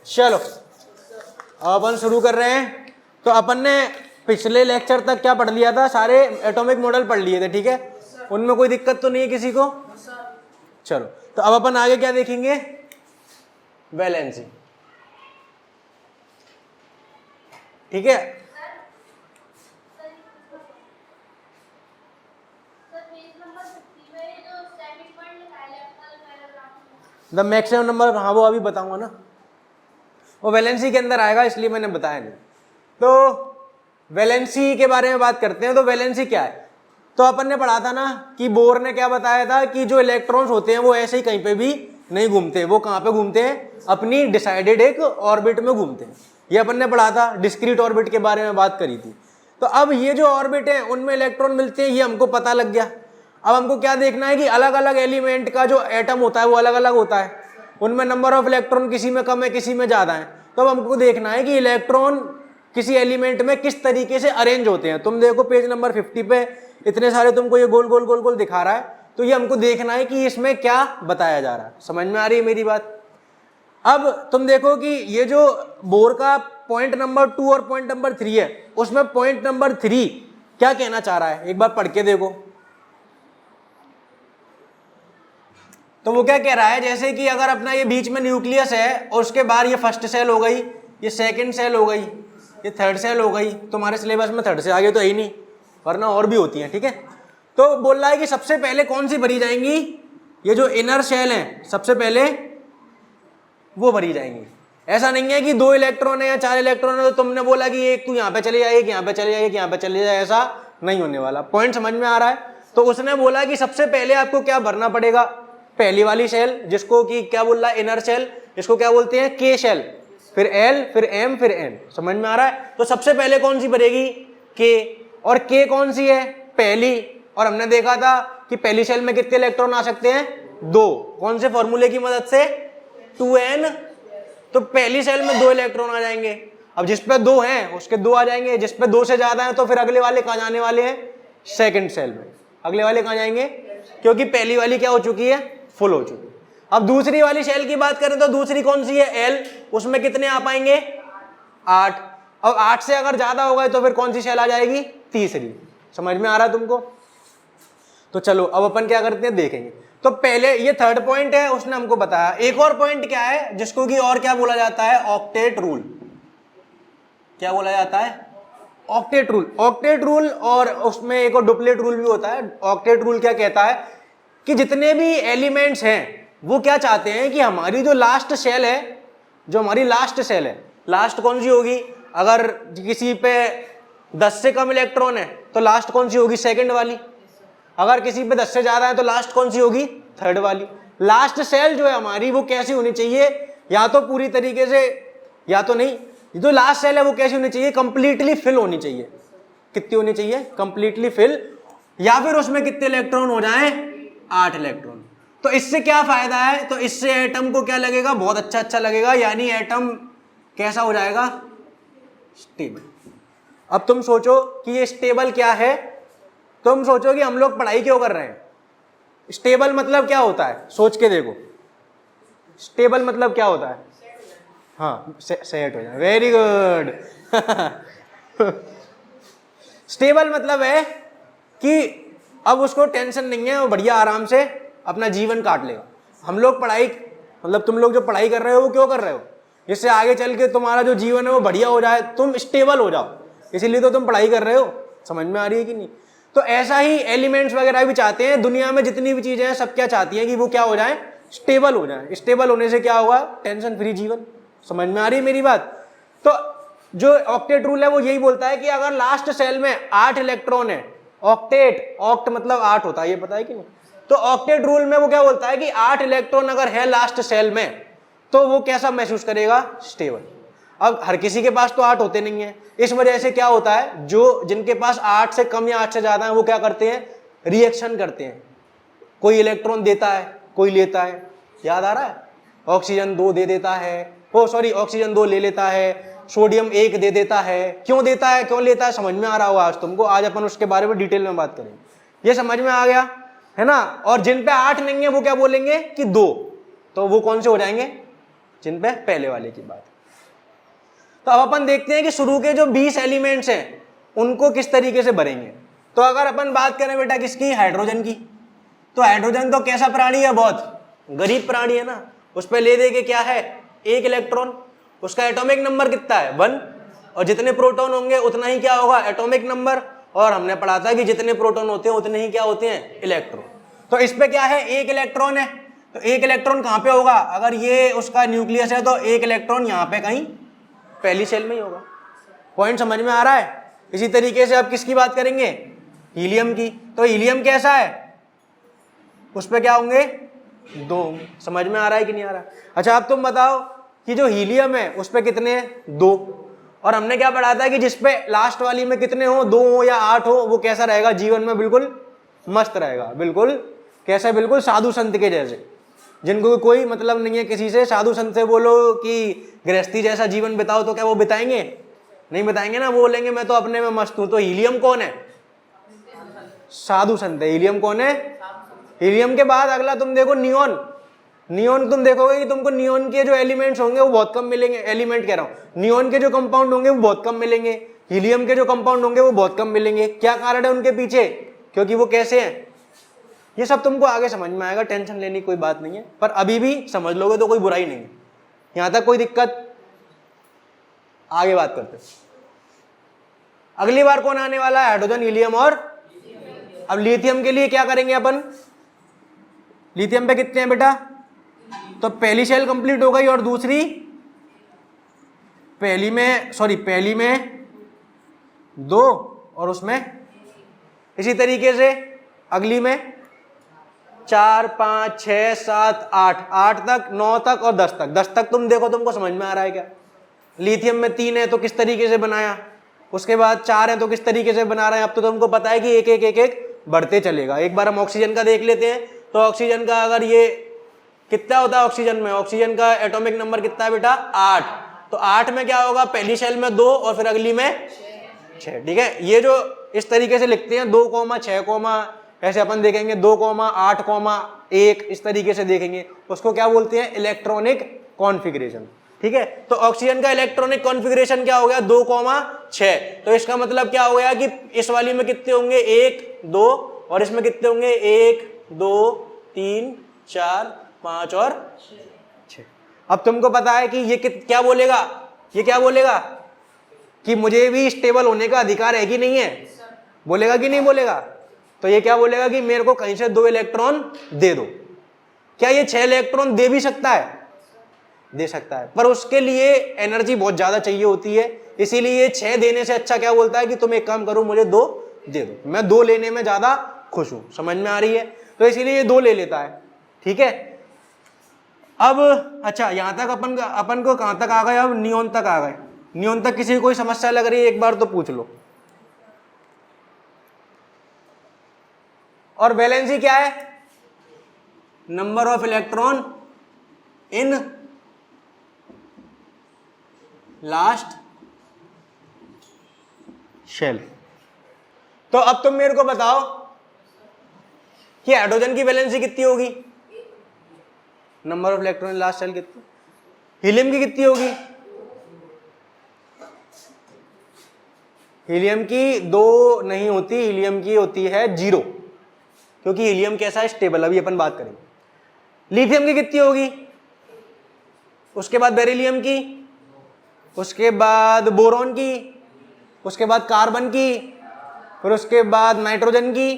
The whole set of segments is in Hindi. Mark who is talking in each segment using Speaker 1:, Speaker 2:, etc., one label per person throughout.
Speaker 1: चलो अब अपन शुरू कर रहे हैं। तो अपन ने पिछले लेक्चर तक क्या पढ़ लिया था, सारे एटॉमिक मॉडल पढ़ लिए थे, ठीक है, उनमें कोई दिक्कत तो नहीं है किसी को। चलो तो अब अपन आगे क्या देखेंगे, वैलेंसी, ठीक है। द मैक्सिमम नंबर, हाँ वो अभी बताऊंगा ना, वो वैलेंसी के अंदर आएगा, इसलिए मैंने बताया नहीं। तो वैलेंसी के बारे में बात करते हैं। तो वैलेंसी क्या है, तो अपन ने पढ़ा था ना कि बोर ने क्या बताया था कि जो इलेक्ट्रॉन्स होते हैं वो ऐसे ही कहीं पे भी नहीं घूमते, वो कहाँ पे घूमते हैं, अपनी डिसाइडेड एक ऑर्बिट में घूमते हैं। ये अपन ने पढ़ा था, डिस्क्रीट ऑर्बिट के बारे में बात करी थी। तो अब ये जो ऑर्बिट है उनमें इलेक्ट्रॉन मिलते हैं, ये हमको पता लग गया। अब हमको क्या देखना है कि अलग अलग एलिमेंट का जो एटम होता है वो अलग अलग होता है, उनमें नंबर ऑफ इलेक्ट्रॉन किसी में कम है किसी में ज्यादा है। तो अब हमको देखना है कि इलेक्ट्रॉन किसी एलिमेंट में किस तरीके से अरेंज होते हैं। तुम देखो पेज नंबर 50 पे इतने सारे तुमको ये गोल गोल गोल गोल दिखा रहा है, तो ये हमको देखना है कि इसमें क्या बताया जा रहा है। समझ में आ रही है मेरी बात। अब तुम देखो कि ये जो बोर का पॉइंट नंबर 2 और पॉइंट नंबर 3 है, उसमें पॉइंट नंबर 3 क्या कहना चाह रहा है, एक बार पढ़ के देखो। तो वो क्या कह रहा है, जैसे कि अगर अपना ये बीच में न्यूक्लियस है और उसके बाद ये फर्स्ट सेल हो गई, ये सेकंड सेल हो गई, ये थर्ड सेल हो गई। तुम्हारे सिलेबस में थर्ड से आगे तो है ही नहीं, वरना और भी होती है, ठीक है। तो बोल रहा है कि सबसे पहले कौन सी भरी जाएंगी, ये जो इनर शेल है सबसे पहले वो भरी जाएंगी। ऐसा नहीं है कि 2 इलेक्ट्रॉन है या 4 इलेक्ट्रॉन है तो तुमने बोला कि एक तू यहाँ पे चले जाए, एक यहाँ पे चले जाए, एक यहाँ पे चले जाए, ऐसा नहीं होने वाला। पॉइंट समझ में आ रहा है। तो उसने बोला कि सबसे पहले आपको क्या भरना पड़ेगा, पहली वाली सेल जिसको कि क्या बोल रहा है, इनर सेल, इसको क्या बोलते हैं, के शेल, फिर एल, फिर एम, फिर एन। समझ में आ रहा है। तो सबसे पहले कौन सी भरेगी, के। और के कौन सी है, पहली। और हमने देखा था कि पहली सेल में कितने इलेक्ट्रॉन आ सकते हैं, 2। कौन से फॉर्मूले की मदद से, 2n। तो पहली सेल में 2 इलेक्ट्रॉन आ जाएंगे। अब जिस पे 2 हैं उसके 2 आ जाएंगे, जिस पे 2 से ज्यादा है तो फिर अगले वाले कहाँ जाने वाले हैं, सेकंड सेल में। अगले वाले कहाँ जाएंगे, क्योंकि पहली वाली क्या हो चुकी है, फुल हो चुकी है। अब दूसरी वाली सेल की बात करें तो दूसरी कौन सी है, एल, उसमें कितने आ पाएंगे, 8। अब 8 से अगर ज्यादा हो गए तो फिर कौन सी सेल आ जाएगी, तीसरी। समझ में आ रहा है तुमको। तो चलो अब अपन क्या करते हैं देखेंगे। तो पहले ये थर्ड पॉइंट है, उसने हमको बताया। एक और पॉइंट क्या है जिसको कि और क्या बोला जाता है, ऑक्टेट रूल। क्या बोला जाता है, ऑक्टेट रूल। ऑक्टेट रूल, और उसमें एक और डुप्लेट रूल भी होता है। ऑक्टेट रूल क्या कहता है कि जितने भी एलिमेंट्स हैं वो क्या चाहते हैं कि हमारी जो लास्ट सेल है, जो हमारी लास्ट सेल है, लास्ट कौन सी होगी, अगर किसी पे 10 से कम इलेक्ट्रॉन है तो लास्ट कौन सी होगी, सेकंड वाली। अगर किसी पे 10 से ज्यादा है तो लास्ट कौन सी होगी, थर्ड वाली। लास्ट सेल जो है हमारी वो कैसी होनी चाहिए, या तो पूरी तरीके से, या तो नहीं, जो लास्ट सेल है वो कैसी होनी चाहिए, कंप्लीटली फिल होनी चाहिए। कितनी होनी चाहिए, कंप्लीटली फिल, या फिर उसमें कितने इलेक्ट्रॉन हो जाएं, 8 इलेक्ट्रॉन। तो इससे क्या फायदा है, तो इससे एटम को क्या लगेगा, बहुत अच्छा लगेगा, यानी एटम कैसा हो जाएगा, स्टेबल। अब तुम सोचो कि ये स्टेबल क्या है। तुम सोचो कि हम लोग पढ़ाई क्यों कर रहे हैं, स्टेबल मतलब क्या होता है, सोच के देखो। स्टेबल मतलब क्या होता है, हाँ सेट हो जाए, वेरी गुड। स्टेबल मतलब है कि अब उसको टेंशन नहीं है, वो बढ़िया आराम से अपना जीवन काट लेगा। हम लोग पढ़ाई, मतलब तुम लोग जो पढ़ाई कर रहे हो वो क्यों कर रहे हो, जिससे आगे चल के तुम्हारा जो जीवन है वो बढ़िया हो जाए, तुम स्टेबल हो जाओ, इसीलिए तो तुम पढ़ाई कर रहे हो। समझ में आ रही है कि नहीं। तो ऐसा ही एलिमेंट्स वगैरह भी चाहते हैं, दुनिया में जितनी भी चीजें हैं सब क्या चाहती हैं कि वो क्या हो जाए, स्टेबल हो जाए। स्टेबल होने से क्या होगा, टेंशन फ्री जीवन। समझ में आ रही है मेरी बात। तो जो ऑक्टेट रूल है वो यही बोलता है कि अगर लास्ट सेल में 8 इलेक्ट्रॉन है, ऑक्टेट, ऑक्ट मतलब 8 होता है, ये पता है कि नहीं। तो ऑक्टेट रूल में वो क्या बोलता है कि 8 इलेक्ट्रॉन अगर है लास्ट सेल में तो वो कैसा महसूस करेगा, स्टेबल। अब हर किसी के पास तो 8 होते नहीं है, इस वजह से क्या होता है, जो जिनके पास 8 से कम या 8 से ज्यादा है वो क्या करते हैं, रिएक्शन करते हैं। कोई इलेक्ट्रॉन देता है, कोई लेता है। याद आ रहा है, ऑक्सीजन 2 दे देता है, ऑक्सीजन 2 ले लेता है, सोडियम 1 दे देता है। क्यों देता है, क्यों लेता है, समझ में आ रहा होगा आज तुमको। आज अपन उसके बारे में डिटेल में बात करेंगे। ये समझ में आ गया है ना। और जिन पे 8 नहीं है वो क्या बोलेंगे कि 2, तो वो कौन से हो जाएंगे, जिन पे पहले वाले की बात। तो अब अपन देखते हैं कि शुरू के जो 20 एलिमेंट्स हैं उनको किस तरीके से भरेंगे। तो अगर अपन बात करें बेटा किसकी, हाइड्रोजन की, तो हाइड्रोजन तो कैसा प्राणी है, बहुत गरीब प्राणी है ना, उस पर ले दे के क्या है, एक इलेक्ट्रॉन, उसका एटॉमिक नंबर कितना है 1, और जितने प्रोटॉन होंगे उतना ही क्या होगा एटॉमिक नंबर, और हमने पढ़ा था कि जितने प्रोटॉन होते हैं उतने ही क्या होते हैं इलेक्ट्रॉन। तो इस पे क्या है, एक इलेक्ट्रॉन है, तो एक इलेक्ट्रॉन कहां पे होगा, अगर ये उसका न्यूक्लियस है तो एक इलेक्ट्रॉन यहां पे कहीं पहली सेल में ही होगा। पॉइंट समझ में आ रहा है। इसी तरीके से आप किसकी बात करेंगे, हीलियम की, तो हीलियम कैसा है, उस पे क्या होंगे 2। समझ में आ रहा है कि नहीं आ रहा। अच्छा अब तुम बताओ कि जो हीलियम है उस पे कितने हैं 2, और हमने क्या पढ़ा था कि जिसपे लास्ट वाली में कितने हो 2 हो या 8 हो वो कैसा रहेगा, जीवन में बिल्कुल मस्त रहेगा, बिल्कुल कैसा, बिल्कुल साधु संत के जैसे, जिनको कोई मतलब नहीं है किसी से। साधु संत से बोलो कि गृहस्थी जैसा जीवन बिताओ तो क्या वो बिताएंगे, नहीं बिताएंगे ना, वो बोलेंगे मैं तो अपने में मस्त हूं। तो हीलियम कौन है, साधु संत है। हीलियम कौन है, हीलियम के बाद अगला तुम देखो नियोन। नियोन तुम देखोगे कि तुमको नियोन के जो एलिमेंट्स होंगे वो बहुत कम मिलेंगे, एलिमेंट कह रहा हूं, नियोन के जो कंपाउंड होंगे वो बहुत कम मिलेंगे, हीलियम के जो कंपाउंड होंगे वो बहुत कम मिलेंगे। क्या कारण है उनके पीछे, क्योंकि वो कैसे हैं, ये सब तुमको आगे समझ में आएगा, टेंशन लेने की कोई बात नहीं है, पर अभी भी समझ लोगे तो कोई बुराई नहीं है, यहां तक कोई दिक्कत। आगे बात करते हैं, अगली बार कौन आने वाला है, हाइड्रोजन, हीलियम और अब लिथियम के लिए क्या करेंगे अपन, लिथियम पे कितने हैं बेटा, तो पहली सेल कंप्लीट हो गई और दूसरी पहली में 2 और उसमें इसी तरीके से अगली में 4 5 6 7 8 तक, 9 तक और 10 तक। 10 तक तुम देखो तुमको समझ में आ रहा है क्या। लिथियम में 3 है तो किस तरीके से बनाया, उसके बाद 4 है तो किस तरीके से बना रहे हैं। अब तो तुमको पता है कि एक एक एक एक बढ़ते चलेगा। एक बार हम ऑक्सीजन का देख लेते हैं, तो ऑक्सीजन का अगर ये कितना होता है ऑक्सीजन में, ऑक्सीजन का एटॉमिक नंबर कितना है बेटा 8, तो 8 में क्या होगा, पहली सेल में 2 और फिर अगली में 6। ठीक है, ये जो इस तरीके से लिखते हैं 2, 6, ऐसे अपन देखेंगे 2, 8, 1, इस तरीके से देखेंगे, उसको क्या बोलते हैं इलेक्ट्रॉनिक कॉन्फ़िगरेशन। ठीक है, तो ऑक्सीजन का इलेक्ट्रॉनिक कॉन्फ़िगरेशन क्या हो गया 2, 6। तो इसका मतलब क्या हो गया कि इस वाली में कितने होंगे 1, 2 और इसमें कितने होंगे 1, 2, 3, 4, 5 और 6। अब तुमको पता है कि ये क्या बोलेगा, ये क्या बोलेगा कि मुझे भी स्टेबल होने का अधिकार है कि नहीं है, बोलेगा कि नहीं बोलेगा। तो ये क्या बोलेगा कि मेरे को कहीं से 2 इलेक्ट्रॉन दे दो। क्या ये 6 इलेक्ट्रॉन दे भी सकता है, दे सकता है, पर उसके लिए एनर्जी बहुत ज्यादा चाहिए होती है, इसीलिए 6 देने से अच्छा क्या बोलता है कि तुम एक काम करो मुझे 2 दे दो, मैं 2 लेने में ज्यादा खुश हूं। समझ में आ रही है, तो इसीलिए ये 2 ले लेता है। ठीक है, अब अच्छा यहां तक अपन को कहां तक आ गए, अब नियोन तक आ गए। नियोन तक किसी को कोई समस्या लग रही है एक बार तो पूछ लो। और वैलेंसी क्या है, number of electron in last shell. तो अब तुम मेरे को बताओ कि हाइड्रोजन की वैलेंसी कितनी होगी, number of electron in last shell कितनी, हीलियम की कितनी होगी, हीलियम की 2 नहीं होती, हीलियम की होती है 0, क्योंकि हीलियम कैसा है स्टेबल, अभी अपन बात करेंगे। लिथियम की कितनी होगी, उसके बाद बेरिलियम की, उसके बाद बोरॉन की, उसके बाद कार्बन की, फिर उसके बाद नाइट्रोजन की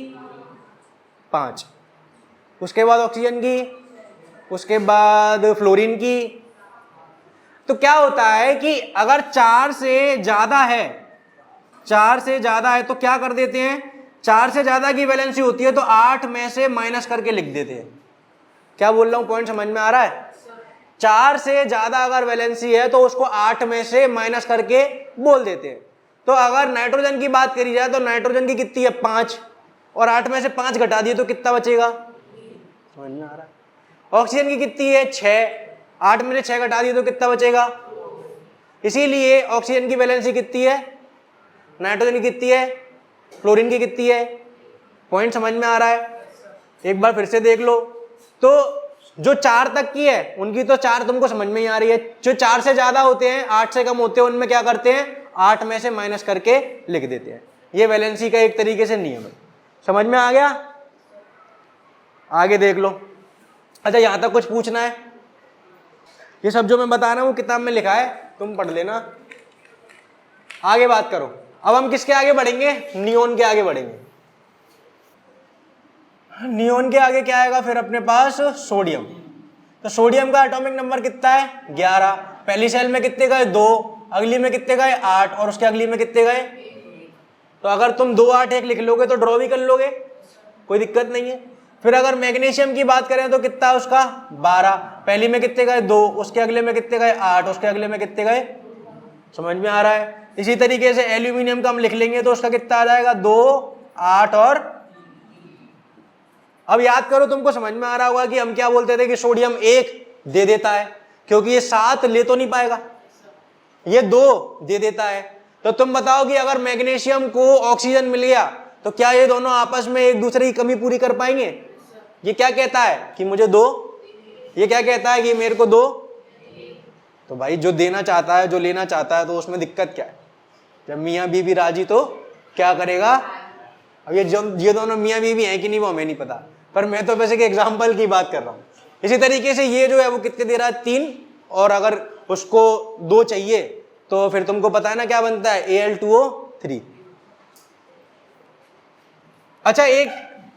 Speaker 1: 5, उसके बाद ऑक्सीजन की, उसके बाद फ्लोरीन की। तो क्या होता है कि अगर 4 से ज्यादा है, 4 से ज्यादा है तो क्या कर देते हैं, 4 से ज्यादा की वैलेंसी होती है तो 8 में से माइनस करके लिख देते हैं। क्या बोल रहा हूं, पॉइंट समझ में आ रहा है। 4 से ज्यादा अगर वैलेंसी है तो उसको 8 में से माइनस करके बोल देते हैं। तो अगर नाइट्रोजन की बात करी जाए तो नाइट्रोजन की कितनी है 5, और 8 में से 5 घटा दिए तो कितना बचेगा, समझ में आ रहा है। ऑक्सीजन की कितनी है 6, 8 में से 6 घटा दिए तो कितना बचेगा। इसीलिए ऑक्सीजन की वैलेंसी कितनी है, नाइट्रोजन की कितनी है, फ्लोरीन की कितनी है। पॉइंट समझ में आ रहा है, एक बार फिर से देख लो। तो जो 4 तक की है उनकी तो 4 तुमको समझ में ही आ रही है, जो 4 से ज्यादा होते हैं, 8 से कम होते हैं, उनमें क्या करते हैं, 8 में से माइनस करके लिख देते हैं। ये वैलेंसी का एक तरीके से नियम है। समझ में आ गया? आगे देख लो। अच्छा, यहां तक कुछ पूछना है? ये सब जो मैं बता रहा हूं किताब में लिखा है, तुम पढ़ लेना। आगे बात करो। अब हम किसके आगे बढ़ेंगे? नियोन के आगे बढ़ेंगे। नियोन के आगे क्या आएगा फिर अपने पास? सोडियम। तो सोडियम का एटॉमिक नंबर कितना है? 11। पहली सेल में कितने गए? 2, अगली में कितने गए? 8, और उसके अगली में कितने गए? तो अगर तुम 2, 8, 1 लिख लोगे तो ड्रॉ भी कर लोगे, कोई दिक्कत नहीं है। फिर अगर मैग्नीशियम की बात करें तो कितना है उसका? 12। पहली में कितने गए? 2, उसके अगले में कितने गए? 8, उसके अगले में कितने गए? समझ में आ रहा है? इसी तरीके से एल्यूमिनियम का हम लिख लेंगे तो उसका कितना आ जाएगा? 2, 8 और, अब याद करो, तुमको समझ में आ रहा होगा कि हम क्या बोलते थे कि सोडियम 1 दे देता है, क्योंकि ये 7 ले तो नहीं पाएगा, ये 2 दे देता है। तो तुम बताओ कि अगर मैग्नीशियम को ऑक्सीजन मिल गया तो क्या ये दोनों आपस में एक दूसरे की कमी पूरी कर पाएंगे? ये क्या कहता है कि मुझे 2, ये क्या कहता है कि मेरे को 2। तो भाई जो देना चाहता है, जो लेना चाहता है, तो उसमें दिक्कत क्या है? जब मियाँ बीवी राजी तो क्या करेगा? अब ये दोनों मियाँ बीवी हैं कि नहीं वो हमें नहीं पता, पर मैं तो वैसे कि एग्जाम्पल की बात कर रहा हूँ। इसी तरीके से ये जो है वो कितने दे रहा है? 3, और अगर उसको 2 चाहिए तो फिर तुमको पता है ना क्या बनता है? Al2O3। अच्छा, एक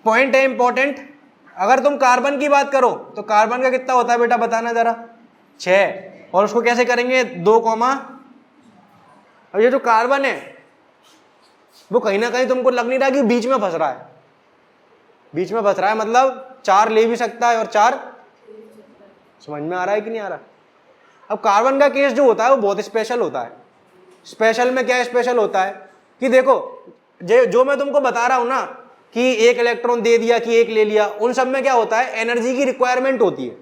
Speaker 1: पॉइंट है इंपॉर्टेंट, अगर तुम कार्बन की बात करो तो कार्बन का कितना होता है बेटा, बताना जरा? 6। और उसको कैसे करेंगे? 2, अब ये जो कार्बन है वो कहीं ना कहीं तुमको लग नहीं रहा कि बीच में फंस रहा है? बीच में फंस रहा है मतलब 4 ले भी सकता है और 4, समझ में आ रहा है कि नहीं आ रहा? अब कार्बन का केस जो होता है वो बहुत स्पेशल होता है। स्पेशल में क्या स्पेशल होता है कि देखो, जो मैं तुमको बता रहा हूं ना कि 1 इलेक्ट्रॉन दे दिया कि 1 ले लिया, उन सब में क्या होता है? एनर्जी की रिक्वायरमेंट होती है।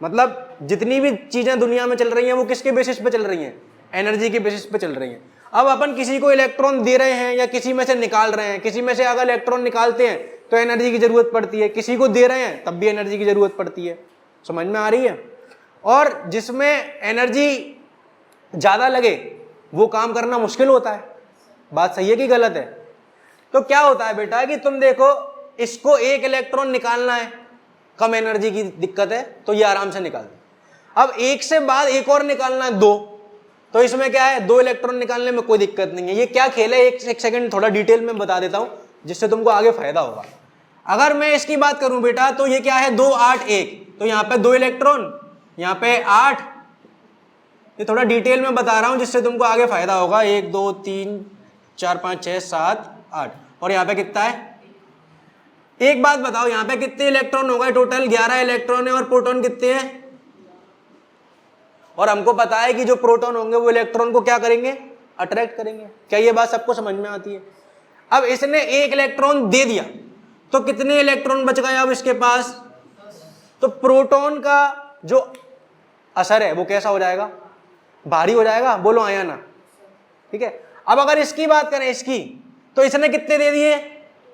Speaker 1: मतलब जितनी भी चीजें दुनिया में चल रही हैं वो किसके बेसिस पे चल रही हैं? एनर्जी के बेसिस पे चल रही हैं। अब अपन किसी को इलेक्ट्रॉन दे रहे हैं या किसी में से निकाल रहे हैं, किसी में से अगर इलेक्ट्रॉन निकालते हैं तो एनर्जी की जरूरत पड़ती है, किसी को दे रहे हैं तब भी एनर्जी की जरूरत पड़ती है। समझ में आ रही है? और जिसमें एनर्जी ज्यादा लगे वो काम करना मुश्किल होता है। बात सही है कि गलत है? तो क्या होता है बेटा कि तुम देखो, इसको 1 इलेक्ट्रॉन निकालना है, कम एनर्जी की दिक्कत है तो ये आराम से निकाल दे। अब 1 से बाद एक और निकालना है 2, तो इसमें क्या है? 2 इलेक्ट्रॉन निकालने में कोई दिक्कत नहीं है। ये क्या खेल है? एक सेकंड थोड़ा डिटेल में बता देता हूं जिससे तुमको आगे फायदा होगा। अगर मैं इसकी बात करूं बेटा तो ये क्या है? 2, 8, 1, तो यहाँ पे 2 इलेक्ट्रॉन, यहाँ पे 8। ये थोड़ा डिटेल में बता रहा हूं जिससे तुमको आगे फायदा होगा। 1, 2, 3, 4, 5, 6, 7, 8, और यहाँ पे कितना है? एक बात बताओ, यहाँ पे कितने इलेक्ट्रॉन हो गए टोटल? 11 इलेक्ट्रॉन है, और प्रोटॉन कितने हैं? और हमको पता है कि जो प्रोटॉन होंगे वो इलेक्ट्रॉन को क्या करेंगे? अट्रैक्ट करेंगे। क्या ये बात सबको समझ में आती है? अब इसने 1 इलेक्ट्रॉन दे दिया तो कितने इलेक्ट्रॉन बच गए अब इसके पास? तो प्रोटॉन का जो असर है वो कैसा हो जाएगा? भारी हो जाएगा। बोलो आया ना? ठीक है। अब अगर इसकी बात करें, इसकी, तो इसने कितने दे दिए?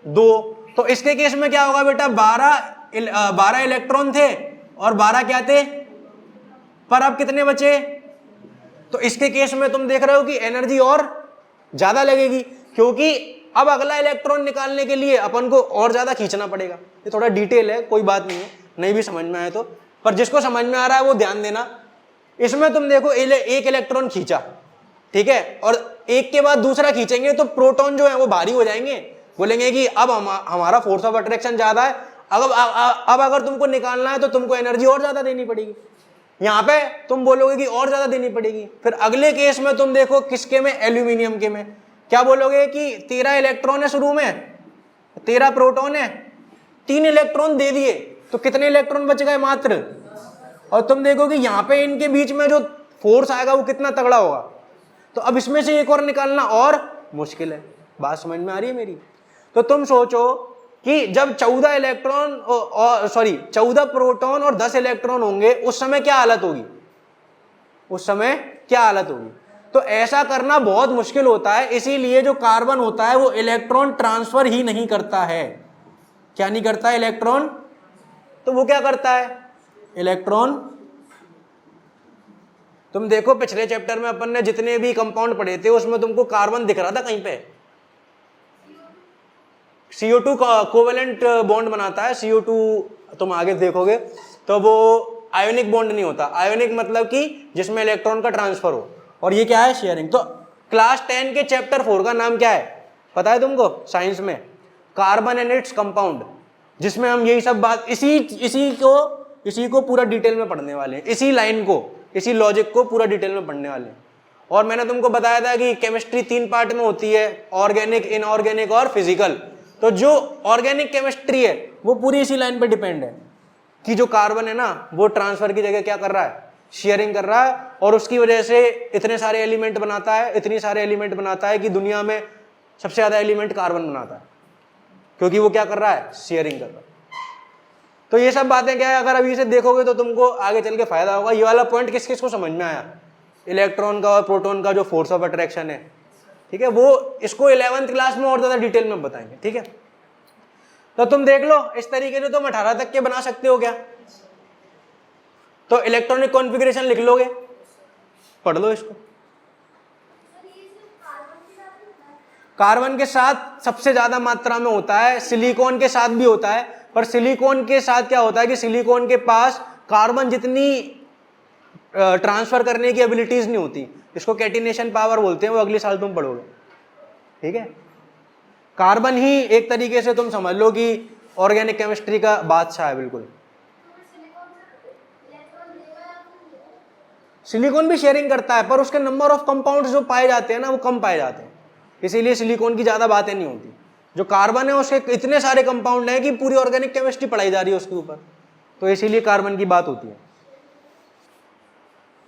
Speaker 1: 2। तो इसके केस में क्या होगा बेटा? 12 इलेक्ट्रॉन थे और 12 क्या थे? पर अब कितने बचे? तो इसके केस में तुम देख रहे हो कि एनर्जी और ज्यादा लगेगी, क्योंकि अब अगला इलेक्ट्रॉन निकालने के लिए अपन को और ज्यादा खींचना पड़ेगा। ये थोड़ा डिटेल है, कोई बात नहीं है, नहीं भी समझ में आए तो, पर जिसको समझ में आ रहा है वो ध्यान देना। इसमें तुम देखो 1 इलेक्ट्रॉन खींचा, ठीक है, और एक के बाद दूसरा खींचेंगे तो प्रोटॉन जो है वो भारी हो जाएंगे, बोलेंगे कि अब हमारा फोर्स ऑफ अट्रैक्शन ज्यादा है। अब अगर तुमको निकालना है तो तुमको एनर्जी और ज्यादा देनी पड़ेगी। यहां पे तुम बोलोगे कि और ज्यादा देनी पड़ेगी। फिर अगले केस में तुम देखो किसके में? एल्यूमिनियम के में। क्या बोलोगे कि 13 इलेक्ट्रॉन है शुरू में, 13 प्रोटॉन है, 3 इलेक्ट्रॉन दे दिए तो कितने इलेक्ट्रॉन बच गए? मात्र। और तुम देखो कि यहाँ पे इनके बीच में जो फोर्स आएगा वो कितना तगड़ा होगा। तो अब इसमें से एक और निकालना और मुश्किल है। बात समझ में आ रही है मेरी? तो तुम सोचो कि जब 14 इलेक्ट्रॉन 14 प्रोटॉन और 10 इलेक्ट्रॉन होंगे उस समय क्या हालत होगी? उस समय क्या हालत होगी? तो ऐसा करना बहुत मुश्किल होता है। इसीलिए जो कार्बन होता है वो इलेक्ट्रॉन ट्रांसफर ही नहीं करता है। क्या नहीं करता है? इलेक्ट्रॉन। तो वो क्या करता है? इलेक्ट्रॉन। तुम देखो पिछले चैप्टर में अपन ने जितने भी कंपाउंड पढ़े थे उसमें तुमको कार्बन दिख रहा था कहीं पे? CO2 का कोवेलेंट बॉन्ड बनाता है, CO2 तुम आगे देखोगे तो वो आयोनिक बॉन्ड नहीं होता। आयोनिक मतलब कि जिसमें इलेक्ट्रॉन का ट्रांसफर हो, और ये क्या है? शेयरिंग। तो क्लास 10 के चैप्टर 4 का नाम क्या है पता है तुमको साइंस में? कार्बन एंड इट्स कंपाउंड, जिसमें हम यही सब बात इसी को पूरा डिटेल में पढ़ने वाले हैं, इसी लाइन को, इसी लॉजिक को पूरा डिटेल में पढ़ने वाले हैं। और मैंने तुमको बताया था कि केमिस्ट्री 3 पार्ट में होती है, ऑर्गेनिक, इनऑर्गेनिक और फिजिकल। तो जो ऑर्गेनिक केमिस्ट्री है वो पूरी इसी लाइन पे डिपेंड है कि जो कार्बन है ना वो ट्रांसफर की जगह क्या कर रहा है? शेयरिंग कर रहा है, और उसकी वजह से इतने सारे एलिमेंट बनाता है, इतनी सारे एलिमेंट बनाता है कि दुनिया में सबसे ज्यादा एलिमेंट कार्बन बनाता है, क्योंकि वो क्या कर रहा है? शेयरिंग कर रहा है। तो ये सब बातें क्या है, अगर अभी से देखोगे तो तुमको आगे चल के फायदा होगा। ये वाला पॉइंट किस किस को समझ में आया? इलेक्ट्रॉन का और प्रोटॉन का जो फोर्स ऑफ अट्रैक्शन है, ठीक है, वो इसको 11th क्लास में और ज्यादा डिटेल में बताएंगे, ठीक है। तो तुम देख लो, इस तरीके से तुम 18 तक के बना सकते हो क्या? तो इलेक्ट्रॉनिक कॉन्फ़िगरेशन लिख लोगे, पढ़ लो इसको। कार्बन के साथ सबसे ज्यादा मात्रा में होता है, सिलिकॉन के साथ भी होता है, पर सिलिकॉन के साथ क्या होता है कि सिलिकॉन के पास कार्बन जितनी ट्रांसफर करने की एबिलिटीज नहीं होती, इसको कैटिनेशन पावर बोलते हैं, वो अगले साल तुम पढ़ोगे, ठीक है। कार्बन ही एक तरीके से तुम समझ लो कि ऑर्गेनिक केमिस्ट्री का बादशाह है बिल्कुल। सिलिकॉन भी शेयरिंग करता है, पर उसके नंबर ऑफ कंपाउंड्स जो पाए जाते हैं ना वो कम पाए जाते हैं, इसीलिए सिलिकॉन की ज्यादा बातें नहीं होती। जो कार्बन है उसके इतने सारे कंपाउंड हैं कि पूरी ऑर्गेनिक केमिस्ट्री पढ़ाई जा रही है उसके ऊपर, तो इसीलिए कार्बन की बात होती है।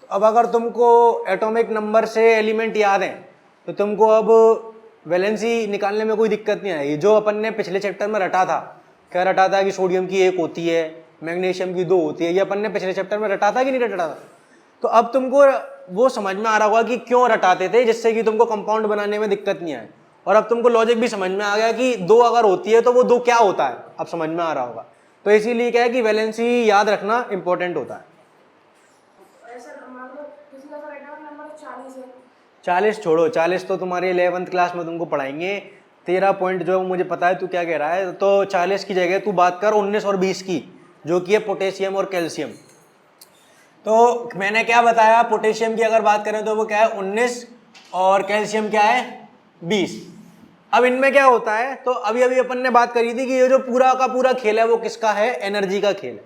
Speaker 1: तो अब अगर तुमको एटॉमिक नंबर से एलिमेंट याद है तो तुमको अब वैलेंसी निकालने में कोई दिक्कत नहीं आएगी। जो अपन ने पिछले चैप्टर में रटा था, क्या रटा था कि सोडियम की 1 होती है, मैग्नीशियम की 2 होती है, ये अपन ने पिछले चैप्टर में रटा था कि नहीं रटा था? तो अब तुमको वो समझ में आ रहा होगा कि क्यों रटाते थे, जिससे कि तुमको कंपाउंड बनाने में दिक्कत नहीं आए। और अब तुमको लॉजिक भी समझ में आ गया कि 2 अगर होती है तो वो 2 क्या होता है, अब समझ में आ रहा होगा। तो इसीलिए क्या है कि वैलेंसी याद रखना इंपॉर्टेंट होता है। 40 छोड़ो, 40 तो तुम्हारे 11th क्लास में तुमको पढ़ाएंगे। 13 पॉइंट जो मुझे पता है तू क्या कह रहा है, तो 40 की जगह तू बात कर 19 और 20 की, जो कि है पोटेशियम और कैल्शियम। तो मैंने क्या बताया, पोटेशियम की अगर बात करें तो वो क्या है 19 और कैल्शियम क्या है 20। अब इनमें क्या होता है, तो अभी अभी अपन ने बात करी थी कि ये जो पूरा का पूरा खेल है वो किसका है? एनर्जी का खेल है।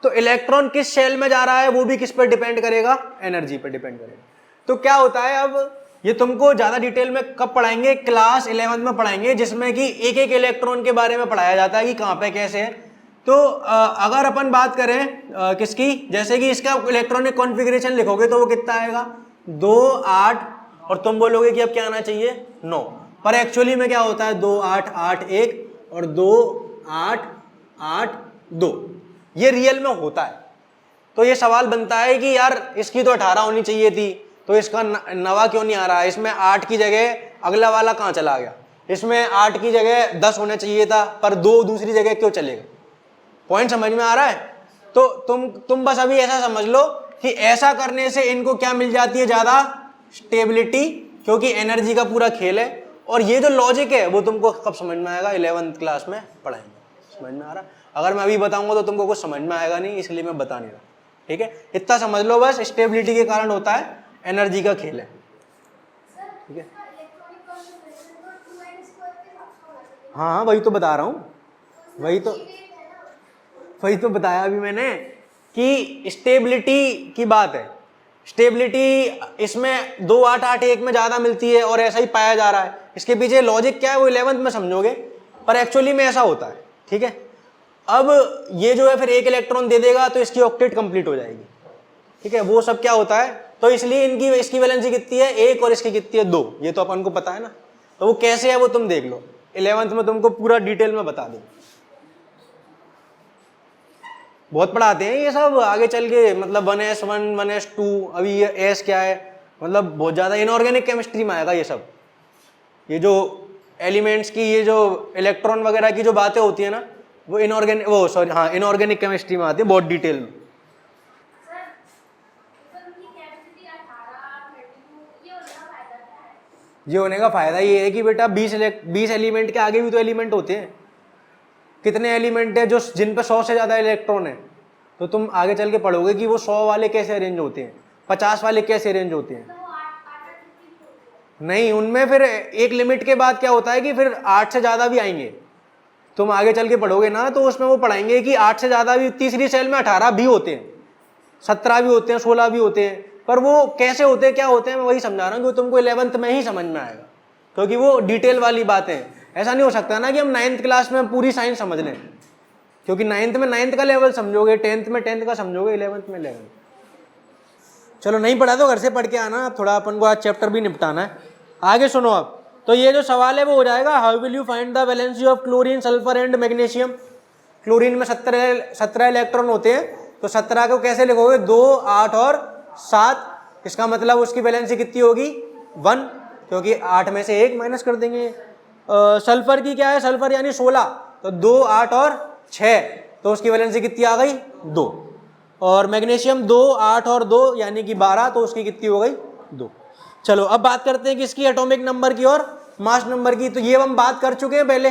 Speaker 1: तो इलेक्ट्रॉन किस शेल में जा रहा है वो भी किस पर डिपेंड करेगा? एनर्जी पर डिपेंड करेगा। तो क्या होता है, अब ये तुमको ज्यादा डिटेल में कब पढ़ाएंगे? क्लास 11th में पढ़ाएंगे, जिसमें कि एक एक इलेक्ट्रॉन के बारे में पढ़ाया जाता है कि कहाँ पे कैसे है। तो अगर अपन बात करें किसकी, जैसे कि इसका इलेक्ट्रॉनिक कॉन्फ़िगरेशन लिखोगे तो वो कितना आएगा? 2 8, और तुम बोलोगे कि अब क्या आना चाहिए? 9, पर एक्चुअली में क्या होता है 2 8 8 1 और 2 8 8 2, ये रियल में होता है। तो ये सवाल बनता है कि यार इसकी तो 18 होनी चाहिए थी, तो इसका 9 क्यों नहीं आ रहा है? इसमें 8 की जगह अगला वाला कहाँ चला गया? इसमें 8 की जगह 10 होना चाहिए था, पर 2 दूसरी जगह क्यों चलेगा? पॉइंट समझ में आ रहा है? तो तुम बस अभी ऐसा समझ लो कि ऐसा करने से इनको क्या मिल जाती है? ज्यादा स्टेबिलिटी, क्योंकि एनर्जी का पूरा खेल है। और ये जो लॉजिक है वो तुमको कब समझ में आएगा? 11th क्लास में पढ़ाएंगे। समझ में आ रहा है? अगर मैं अभी बताऊंगा तो तुमको कुछ समझ में आएगा नहीं, इसलिए मैं बता नहीं रहा, ठीक है। इतना समझ लो बस, स्टेबिलिटी के कारण होता है, एनर्जी का खेल है, ठीक है। हाँ हाँ, वही तो बता रहा हूँ, वही तो बताया अभी मैंने कि स्टेबिलिटी की बात है। स्टेबिलिटी इसमें 2 8 8 1 में ज्यादा मिलती है और ऐसा ही पाया जा रहा है। इसके पीछे लॉजिक क्या है वो 11th में समझोगे, पर एक्चुअली में ऐसा होता है, ठीक है। अब ये जो है फिर 1 इलेक्ट्रॉन दे देगा तो इसकी ऑक्टेट कंप्लीट हो जाएगी, ठीक है। वो सब क्या होता है, तो इसलिए इसकी वैलेंसी कितनी है 1 और इसकी कितनी है 2, ये तो अपन को पता है ना। तो वो कैसे है वो तुम देख लो, 11th में तुमको पूरा डिटेल में बता दो। बहुत पढ़ाते हैं ये सब आगे चल के, मतलब 1s1 1s2, अभी ये एस क्या है, मतलब बहुत ज्यादा इनऑर्गेनिक केमिस्ट्री में आएगा ये सब। ये जो एलिमेंट्स की, ये जो इलेक्ट्रॉन वगैरह की जो बातें होती है ना, वो इनऑर्गेनिक, वो सॉरी हाँ इनऑर्गेनिक केमिस्ट्री में आती है बहुत डिटेल में। ये होने का फायदा ये है कि बेटा 20 एलिमेंट के आगे भी तो एलिमेंट होते हैं। कितने एलिमेंट है जो जिन पे 100 से ज्यादा इलेक्ट्रॉन है, तो तुम आगे चल के पढ़ोगे कि वो 100 वाले कैसे अरेंज होते हैं, 50 वाले कैसे अरेंज होते हैं। नहीं, उनमें फिर एक लिमिट के बाद क्या होता है कि फिर 8 से ज्यादा भी आएंगे। तुम आगे चल के पढ़ोगे ना तो उसमें वो पढ़ाएंगे कि 8 से ज्यादा भी, तीसरी सेल में 18 भी होते हैं, 17 भी होते हैं, 16 भी होते हैं। पर वो कैसे होते हैं, क्या होते हैं, मैं वही समझा रहा हूँ कि तुमको 11th में ही समझ में आएगा, क्योंकि वो डिटेल वाली बातें हैं। ऐसा नहीं हो सकता ना कि हम 9th क्लास में पूरी साइंस समझ लें, क्योंकि 9th में 9th का लेवल समझोगे, 10th में 10th का समझोगे, 11th में 11th। चलो नहीं पढ़ा तो घर से पढ़ के आना, अब थोड़ा अपन को आज चैप्टर भी निपटाना है। आगे सुनो अब, तो ये जो सवाल है वो हो जाएगा, how will you find the valency of chlorine, sulphur and magnesium. Chlorine में 17 इलेक्ट्रॉन होते हैं, तो 17 को कैसे लिखोगे, 2, 8 और 7। इसका मतलब उसकी वैलेंसी कितनी होगी, 1, क्योंकि 8 में से 1 माइनस कर देंगे। सल्फर की क्या है, सल्फर यानी 16, तो 2, 8 और 6, तो उसकी वैलेंसी कितनी आ गई, 2। और मैग्नीशियम 2, 8 और 2 यानी कि 12, तो उसकी कितनी हो गई, 2। चलो अब बात करते हैं किसकी, एटॉमिक नंबर की और मास नंबर की। तो ये हम बात कर चुके हैं पहले।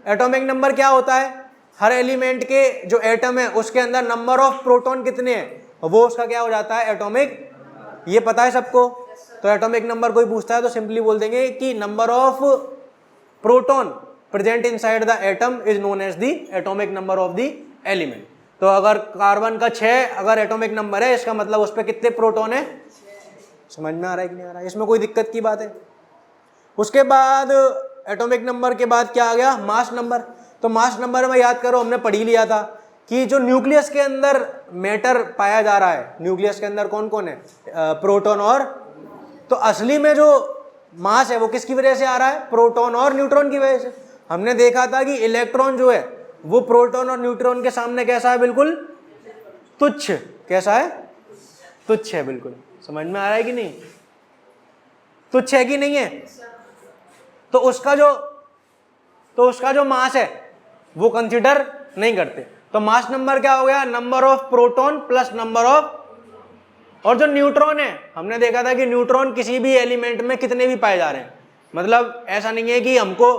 Speaker 1: एटॉमिक नंबर क्या होता है, हर एलिमेंट के जो एटम है उसके अंदर नंबर ऑफ प्रोटॉन कितने हैं, वो उसका क्या हो जाता है, एटॉमिक। ये पता है सबको। तो एटॉमिक नंबर कोई पूछता है तो सिंपली बोल देंगे कि number of proton present inside the atom is known as the atomic number of the element. तो अगर कार्बन का 6 अगर एटॉमिक नंबर है, इसका मतलब उस पर कितने प्रोटॉन है। समझ में आ रहा है कि नहीं आ रहा है, इसमें कोई दिक्कत की बात है। उसके बाद एटॉमिक नंबर के बाद क्या आ गया, मास नंबर। तो मास नंबर में याद करो, हमने पढ़ ही लिया था कि जो न्यूक्लियस के अंदर मैटर पाया जा रहा है, न्यूक्लियस के अंदर कौन कौन है, प्रोटॉन और, तो असली में जो मास है वो किसकी वजह से आ रहा है, प्रोटॉन और न्यूट्रॉन की वजह से। हमने देखा था कि इलेक्ट्रॉन जो है वो प्रोटॉन और न्यूट्रॉन के सामने कैसा है, बिल्कुल तुच्छ। कैसा है, तुच्छ है बिल्कुल। समझ में आ रहा है कि नहीं, तुच्छ है कि नहीं है। तो उसका जो मास है वो कंसीडर नहीं करते। तो मास नंबर क्या हो गया, number of proton plus number of, और जो न्यूट्रॉन है हमने देखा था कि न्यूट्रॉन किसी भी एलिमेंट में कितने भी पाए जा रहे हैं। मतलब ऐसा नहीं है कि हमको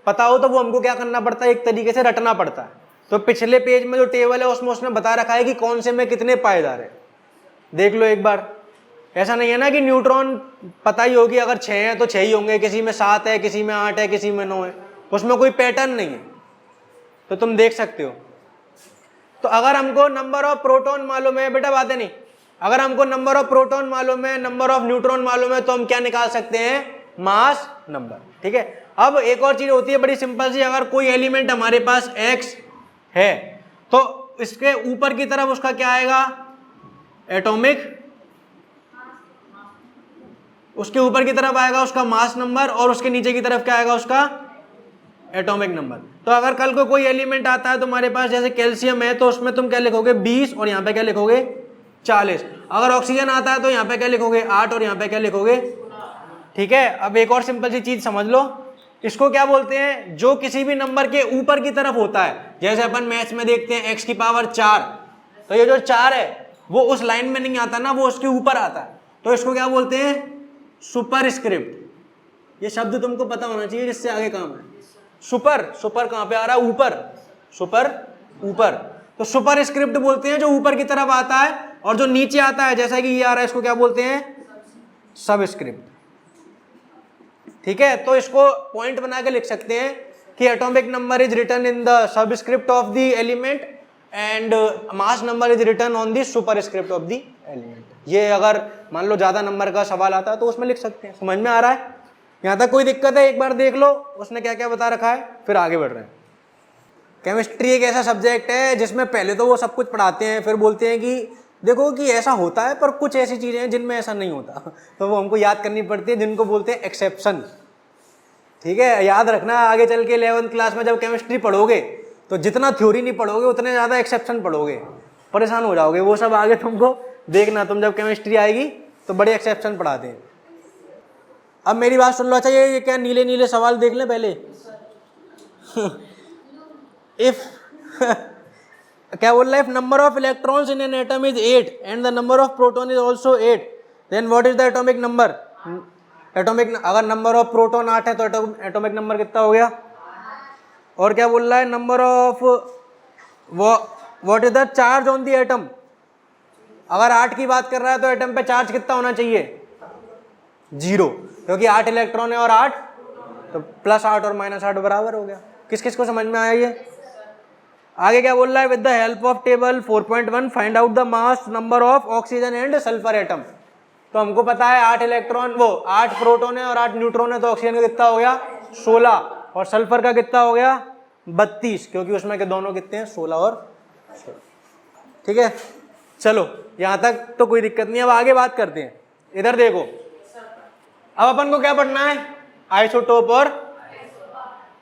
Speaker 1: पता हो तो वो हमको क्या करना पड़ता है, एक तरीके से रटना पड़ता है। तो पिछले पेज में जो टेबल है उसमें उसने बता रखा है कि कौन से में कितने पाए जा रहे हैं, देख लो एक बार। ऐसा नहीं है ना कि न्यूट्रॉन पता ही होगी, अगर 6 है तो 6 ही होंगे, किसी में 7 है, किसी में 8 है, किसी में 9 है, उसमें कोई पैटर्न नहीं है। तो तुम देख सकते हो। तो अगर हमको नंबर ऑफ प्रोटॉन मालूम है, बेटा बातें नहीं, अगर हमको नंबर ऑफ प्रोटॉन मालूम है, नंबर ऑफ न्यूट्रॉन मालूम है, तो हम क्या निकाल सकते हैं, मास नंबर। ठीक है। अब एक और चीज होती है बड़ी सिंपल सी, अगर कोई एलिमेंट हमारे पास X है तो इसके ऊपर की तरफ उसका क्या आएगा, एटॉमिक, उसके ऊपर की तरफ आएगा उसका मास नंबर, और उसके नीचे की तरफ क्या आएगा, उसका एटॉमिक नंबर। तो अगर कल को कोई एलिमेंट आता है तुम्हारे पास, जैसे कैल्शियम है, तो उसमें तुम क्या लिखोगे, 20, और यहाँ पे क्या लिखोगे, 40। अगर ऑक्सीजन आता है तो यहाँ पे क्या लिखोगे, 8, और यहाँ पे क्या लिखोगे। ठीक है। अब एक और सिंपल सी चीज समझ लो, इसको क्या बोलते हैं, जो किसी भी नंबर के ऊपर की तरफ होता है। जैसे अपन मैथ्स में देखते हैं x की पावर 4, तो ये जो 4 है वो उस लाइन में नहीं आता ना, वो उसके ऊपर आता है, तो इसको क्या बोलते हैं, सुपरस्क्रिप्ट। ये शब्द तुमको पता होना चाहिए, जिससे आगे काम है। सुपर, सुपर कहां पे आ रहा है, ऊपर, सुपर ऊपर, तो सुपर स्क्रिप्ट बोलते हैं जो ऊपर की तरफ आता है, और जो नीचे आता है जैसा कि ये आ रहा है इसको क्या बोलते हैं, सबस्क्रिप्ट। ठीक है। तो इसको पॉइंट बना के लिख सकते हैं कि atomic number is written in the subscript of the element and mass number is written on the superscript of the element. ये अगर मान लो ज्यादा नंबर का सवाल आता है तो उसमें लिख सकते हैं। समझ में आ रहा है, यहां तक कोई दिक्कत है, एक बार देख लो उसने क्या क्या बता रखा है, फिर आगे बढ़ रहे हैं। केमिस्ट्री एक ऐसा सब्जेक्ट है जिसमें पहले तो वो सब कुछ पढ़ाते हैं, फिर बोलते हैं कि देखो कि ऐसा होता है, पर कुछ ऐसी चीजें हैं जिनमें ऐसा नहीं होता, तो वो हमको याद करनी पड़ती है, जिनको बोलते हैं एक्सेप्शन। ठीक है, याद रखना, आगे चल के 11th क्लास में जब केमिस्ट्री पढ़ोगे तो जितना थ्योरी नहीं पढ़ोगे उतने ज्यादा एक्सेप्शन पढ़ोगे, परेशान हो जाओगे। वो सब आगे तुमको देखना, तुम जब केमिस्ट्री आएगी तो बड़े एक्सेप्शन पढ़ाते हैं। अब मेरी बात सुन लो। अच्छा ये क्या नीले नीले सवाल देख लें पहले। इफ क्या बोल रहा है, number of electrons in an atom is 8 and the number of proton is also 8, then what is the atomic number? Atomic, अगर नंबर ऑफ प्रोटॉन 8 है तो एटॉमिक नंबर कितना हो गया? और क्या बोल रहा है, number of what is the charge on the atom? अगर 8 की बात कर रहा है तो एटम पे चार्ज कितना होना चाहिए? 0, क्योंकि 8 इलेक्ट्रॉन है और 8 तो +8 और -8 बराबर हो गया। किस किस को समझ में आया ये? आगे क्या बोल रहा है, with the help of table 4.1 find out the mass number of oxygen and sulphur atom. तो हमको पता है 8 इलेक्ट्रॉन, वो 8 प्रोटॉन है और 8 न्यूट्रॉन है, तो ऑक्सीजन का कितना हो गया? 16, और सल्फर का कितना हो गया? 32, क्योंकि उसमें के दोनों कितने हैं? 16 और 16। ठीक है, चलो यहां तक तो कोई दिक्कत नहीं। अब आगे बात करते हैं, इधर देखो। अब अपन को क्या पढ़ना है? आइसोटोप। और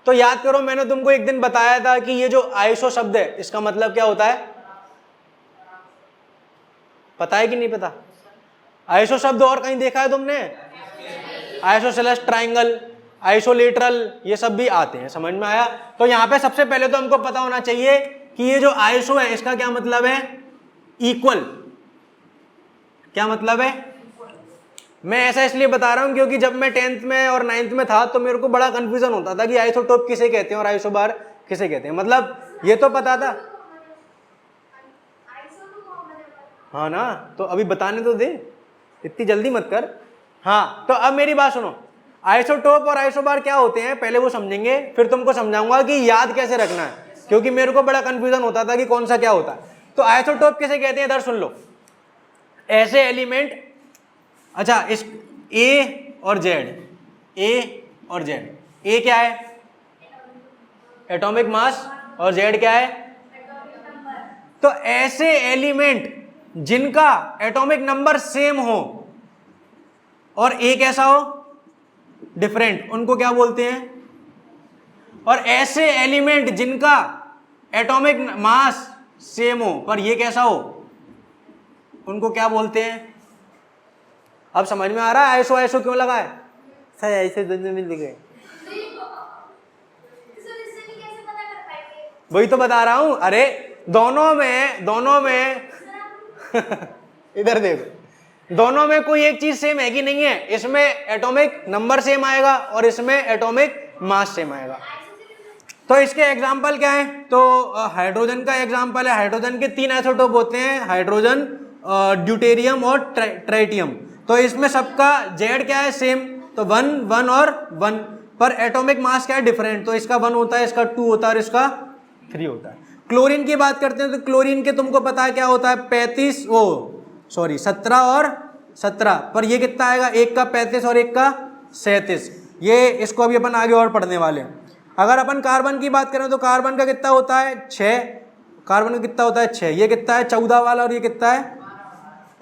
Speaker 1: तो याद करो, मैंने तुमको एक दिन बताया था कि ये जो आइसो शब्द है इसका मतलब क्या होता है? पता है कि नहीं पता? आइसो शब्द और कहीं देखा है तुमने? आइसोसेलेस ट्राइंगल, आइसोलेटरल, ये सब भी आते हैं, समझ में आया? तो यहाँ पे सबसे पहले तो हमको पता होना चाहिए कि ये जो आइसो है इसका क्या मतलब है? इक्वल। क्या मतलब है? मैं ऐसा इसलिए बता रहा हूं क्योंकि जब मैं 10th में और 9th में था तो मेरे को बड़ा कंफ्यूजन होता था कि आइसोटोप किसे कहते हैं और आइसोबार किसे कहते हैं। मतलब ये तो पता था, हाँ ना, तो अभी बताने तो दे, इतनी जल्दी मत कर। हाँ, तो अब मेरी बात सुनो, आइसोटोप और आइसोबार क्या होते हैं पहले वो समझेंगे, फिर तुमको समझाऊंगा कि याद कैसे रखना है, क्योंकि मेरे को बड़ा कंफ्यूजन होता था कि कौन सा क्या होता है। तो आइसोटोप किसे कहते हैं इधर सुन लो। ऐसे एलिमेंट, अच्छा इस ए और जेड, ए और जेड, ए क्या है? एटॉमिक मास, और जेड क्या है? तो ऐसे एलिमेंट जिनका एटॉमिक नंबर सेम हो और ए कैसा हो? डिफरेंट, उनको क्या बोलते हैं? और ऐसे एलिमेंट जिनका एटॉमिक मास सेम हो पर ये कैसा हो, उनको क्या बोलते हैं? अब समझ में आ रहा है आइसो आइसो क्यों लगा है? सही, ऐसे मिल गए, वही तो बता रहा हूं। अरे दोनों में इधर देखो, दोनों में कोई एक चीज सेम है कि नहीं है? इसमें एटॉमिक नंबर सेम आएगा और इसमें एटॉमिक मास सेम आएगा। तो इसके एग्जाम्पल क्या है? तो हाइड्रोजन का एग्जाम्पल है, हाइड्रोजन के 3 आइसोटोप होते हैं, हाइड्रोजन, ड्यूटेरियम और ट्राइटियम। तो इसमें सबका जेड क्या है? सेम, तो 1 1 और 1, पर एटॉमिक मास क्या है? डिफरेंट, तो इसका 1 होता है, इसका 2 होता है और इसका 3 होता है। क्लोरीन की बात करते हैं तो क्लोरीन के तुमको पता है क्या होता है? 17 और 17, पर ये कितना आएगा? एक का 35 और एक का 37। ये इसको अभी अपन आगे और पढ़ने वाले हैं। अगर अपन कार्बन की बात करें तो कार्बन का कितना होता है? 6, कार्बन का कितना होता है? 6, ये कितना है? 14 वाला, और ये कितना है?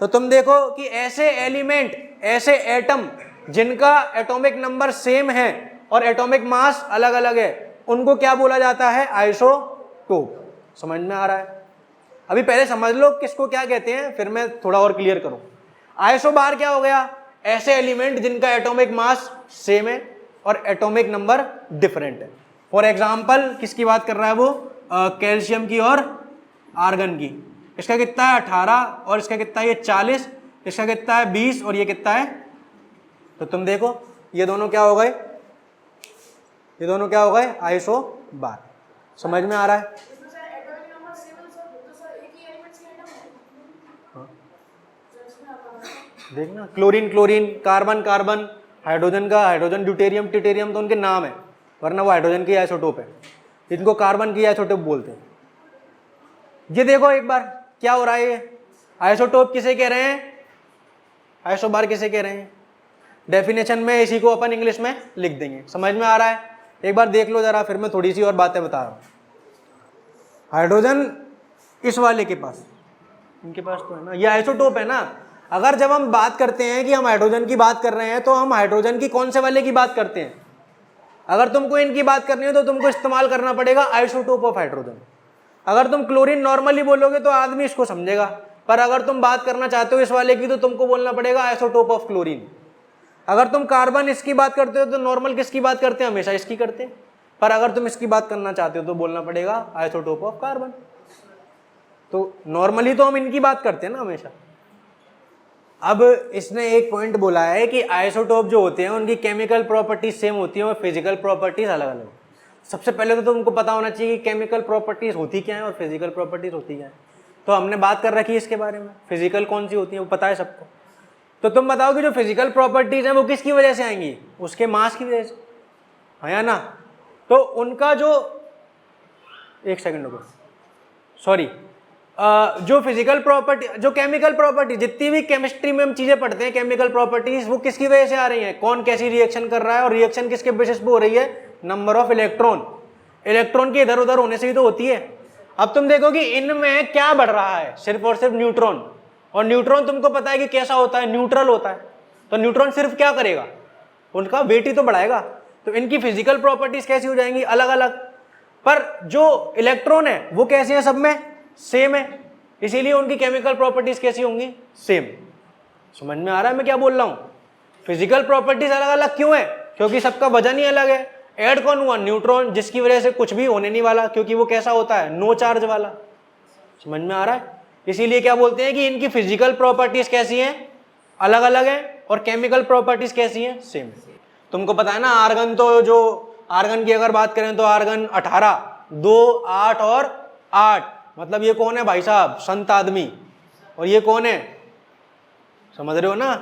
Speaker 1: तो तुम देखो कि ऐसे एलिमेंट, ऐसे एटम जिनका एटॉमिक नंबर सेम है और एटॉमिक मास अलग अलग है, उनको क्या बोला जाता है? आइसोटोप। समझ में आ रहा है? अभी पहले समझ लो किसको क्या कहते हैं, फिर मैं थोड़ा और क्लियर करूं। आइसोबार क्या हो गया? ऐसे एलिमेंट जिनका एटॉमिक मास सेम है और एटॉमिक नंबर डिफरेंट है। फॉर एग्जाम्पल किसकी बात कर रहा है वो? कैल्शियम की और आर्गन की। इसका कितना है? 18, और इसका कितना है? ये 40, इसका कितना है? 20, और ये कितना है? तो तुम देखो ये दोनों क्या हो गए? ये दोनों क्या हो गए? आइसोबार। समझ में आ रहा है? देखना, chlorine chlorine, carbon carbon, hydrogen का हाइड्रोजन, ड्यूटेरियम ट्यूटेरियम, तो उनके नाम है, वरना वो हाइड्रोजन की आइसोटोप है, इनको कार्बन की आइसोटोप बोलते हैं। ये देखो एक बार क्या हो रहा है, ये आइसोटोप किसे कह रहे हैं? आइसोबार किसे कह रहे हैं? डेफिनेशन में इसी को अपन इंग्लिश में लिख देंगे। समझ में आ रहा है? एक बार देख लो जरा, फिर मैं थोड़ी सी और बातें बता रहा हूँ। हाइड्रोजन इस वाले के पास, इनके पास तो है ना, ये आइसोटोप है ना। अगर जब हम बात करते हैं कि हम हाइड्रोजन की बात कर रहे हैं तो हम हाइड्रोजन की कौन से वाले की बात करते हैं? अगर तुमको इनकी बात करनी है तो तुमको इस्तेमाल करना पड़ेगा आइसोटोप ऑफ हाइड्रोजन। अगर तुम क्लोरीन नॉर्मली बोलोगे तो आदमी इसको समझेगा, पर अगर तुम बात करना चाहते हो इस वाले की तो तुमको बोलना पड़ेगा आइसोटोप ऑफ क्लोरीन। अगर तुम कार्बन इसकी बात करते हो तो नॉर्मल किसकी बात करते हैं? हमेशा इसकी करते हैं। पर अगर तुम इसकी बात करना चाहते हो तो बोलना पड़ेगा आइसोटोप ऑफ कार्बन। तो नॉर्मली तो हम इनकी बात करते हैं ना हमेशा। अब इसने एक पॉइंट बोला है कि आइसोटोप जो होते हैं उनकी केमिकल प्रॉपर्टीज सेम होती है और फिजिकल प्रॉपर्टीज अलग अलग। सबसे पहले तो तुमको पता होना चाहिए कि केमिकल प्रॉपर्टीज होती क्या है और फिजिकल प्रॉपर्टीज होती क्या है। तो हमने बात कर रखी है इसके बारे में, फिजिकल कौन सी होती है वो पता है सबको। तो तुम बताओ कि जो फिजिकल प्रॉपर्टीज हैं वो किसकी वजह से आएंगी, उसके मास की वजह से, है या ना। तो उनका जो, एक सेकंड रुको, सॉरी, जो फिजिकल प्रॉपर्टी, जो केमिकल प्रॉपर्टी, जितनी भी केमिस्ट्री में हम चीजें पढ़ते हैं केमिकल प्रॉपर्टीज, वो किसकी वजह से आ रही हैं, कौन कैसी रिएक्शन कर रहा है और रिएक्शन किसके बेसिस पे हो रही है, नंबर ऑफ इलेक्ट्रॉन, इलेक्ट्रॉन के इधर उधर होने से ही तो होती है। अब तुम देखो कि इनमें क्या बढ़ रहा है, सिर्फ और सिर्फ न्यूट्रॉन, और न्यूट्रॉन तुमको पता है कि कैसा होता है, न्यूट्रल होता है। तो न्यूट्रॉन सिर्फ क्या करेगा, उनका वेट ही तो बढ़ाएगा। तो इनकी फिजिकल प्रॉपर्टीज कैसी हो जाएंगी, अलग अलग। पर जो इलेक्ट्रॉन है वो कैसे है, सब में सेम है, इसीलिए उनकी केमिकल प्रॉपर्टीज कैसी होंगी, सेम। समझ में आ रहा है मैं क्या बोल रहा हूं। फिजिकल प्रॉपर्टीज अलग अलग क्यों है, क्योंकि सबका वजन ही अलग है। ऐड कौन हुआ, न्यूट्रॉन, जिसकी वजह से कुछ भी होने नहीं वाला, क्योंकि वो कैसा होता है, नो चार्ज वाला। समझ में आ रहा है। इसीलिए क्या बोलते हैं कि इनकी फिजिकल प्रॉपर्टीज कैसी हैं, अलग अलग है, और केमिकल प्रॉपर्टीज कैसी हैं, सेम है। तुमको पता है ना, आर्गन, तो जो आर्गन की अगर बात करें तो आर्गन 18, 2, 8 और 8, मतलब ये कौन है भाई साहब, संत आदमी। और ये कौन है, समझ रहे हो ना,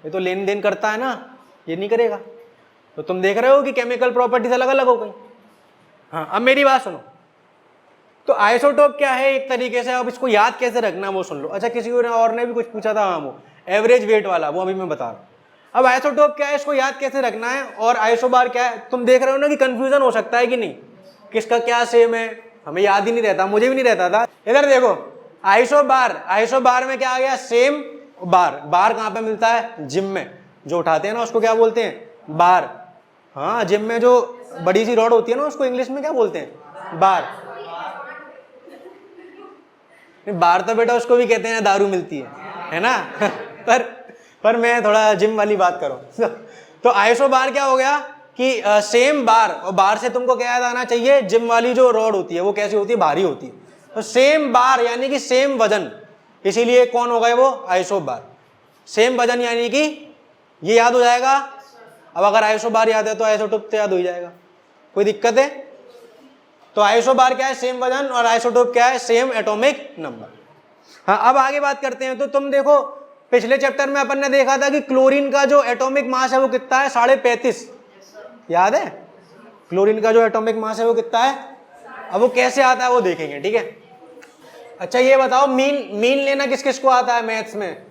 Speaker 1: ये तो लेन देन करता है ना, ये नहीं करेगा। तो तुम देख रहे हो कि केमिकल प्रॉपर्टीज अलग अलग हो गई। हाँ, अब मेरी बात सुनो। तो आइसोटोप क्या है एक तरीके से, अब इसको याद कैसे रखना वो सुन लो। अच्छा, किसी और ने भी कुछ पूछा था, हाँ, वो एवरेज वेट वाला, वो अभी मैं बता रहा हूँ। अब आइसोटोप क्या है, इसको याद कैसे रखना है, और आइसोबार क्या है। तुम देख रहे हो ना कि कंफ्यूजन हो सकता है कि नहीं, किसका क्या सेम है, हमें याद ही नहीं रहता, मुझे भी नहीं रहता था। इधर देखो, आइसोबार, आइसोबार में क्या आ गया, सेम बार। बार कहाँ पे मिलता है, जिम में, जो उठाते हैं ना उसको क्या बोलते हैं, बार। हाँ, जिम में जो बड़ी सी रॉड होती है ना उसको इंग्लिश में क्या बोलते हैं, बार। बार तो बेटा उसको भी कहते हैं, दारू मिलती है ना। पर मैं थोड़ा जिम वाली बात करूं। तो आइसो बार क्या हो गया कि सेम बार, और बार से तुमको क्या याद आना चाहिए, जिम वाली जो रॉड होती है वो कैसी होती है, भारी होती है। तो सेम बार यानी कि सेम वजन, इसीलिए कौन हो गए वो, आइसो बार। सेम वजन यानी कि ये याद हो जाएगा। अब अगर आइसो बार याद है तो आइसोटोप तो याद हो जाएगा, कोई दिक्कत है। तो आइसो बार क्या है, सेम वजन, और आइसोटोप क्या है, सेम एटॉमिक नंबर। हाँ, अब आगे बात करते हैं। तो तुम देखो, पिछले चैप्टर में अपन ने देखा था कि क्लोरीन का जो एटॉमिक मास है वो कितना है, 35.5, याद है। क्लोरीन का जो एटॉमिक मास है वो कितना है, अब वो कैसे आता है वो देखेंगे, ठीक है। अच्छा, ये बताओ, मीन लेना किस किस को आता है मैथ्स में,